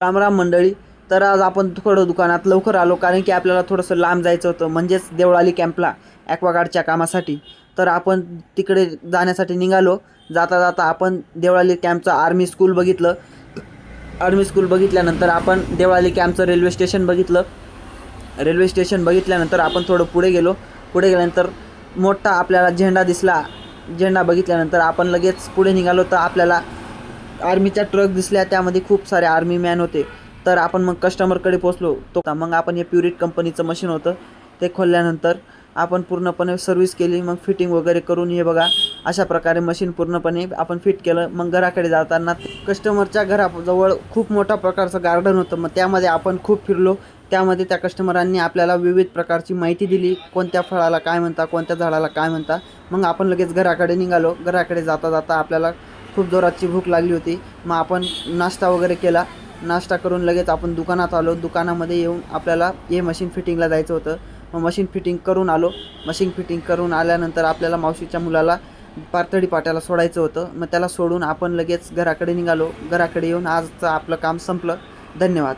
राम राम मंडळी. तर आज आपण थोडं दुकानात लवकर आलो, कारण की आपल्याला थोडंसं लांब जायचं होतं, म्हणजेच देवळाली कॅम्पला ॲक्वागार्डच्या कामासाठी. तर आपण तिकडे जाण्यासाठी निघालो. जाता जाता आपण देवळाली कॅम्पचं आर्मी स्कूल बघितलं. आर्मी स्कूल बघितल्यानंतर आपण देवळाली कॅम्पचं रेल्वे स्टेशन बघितलं. रेल्वे स्टेशन बघितल्यानंतर आपण थोडं पुढे गेलो. पुढे गेल्यानंतर मोठा आपल्याला झेंडा दिसला. झेंडा बघितल्यानंतर आपण लगेच पुढे निघालो. तर आपल्याला आर्मीच्या ट्रक दिसल्या, त्यामध्ये खूप सारे आर्मी मॅन होते. तर आपण मग कस्टमरकडे पोचलो. मग आपण हे प्युरिट कंपनीचं मशीन होतं, ते खोलल्यानंतर आपण पूर्णपणे सर्व्हिस केली. मग फिटिंग वगैरे करून हे बघा, अशा प्रकारे मशीन पूर्णपणे आपण फिट केलं. मग घराकडे जाताना कस्टमरच्या घराजवळ खूप मोठा प्रकारचं गार्डन होतं. मग त्यामध्ये आपण खूप फिरलो. त्यामध्ये त्या कस्टमरांनी आपल्याला विविध प्रकारची माहिती दिली, कोणत्या फळाला काय म्हणता, कोणत्या झाडाला काय म्हणता. मग आपण लगेच घराकडे निघालो. घराकडे जाता जाता आपल्याला खूप जोराची भूक लागली होती. मग आपण नाश्ता वगैरे केला. नाश्ता करून लगेच आपण दुकानात आलो. दुकानामध्ये येऊन आपल्याला हे मशीन फिटिंगला जायचं होतं. मग मशीन फिटिंग करून आलो. मशीन फिटिंग करून आल्यानंतर आपल्याला मावशीच्या मुलाला पाथर्डी पाट्याला सोडायचं होतं. मग त्याला सोडून आपण लगेच घराकडे निघालो. घराकडे येऊन आजचं आपलं काम संपलं. धन्यवाद.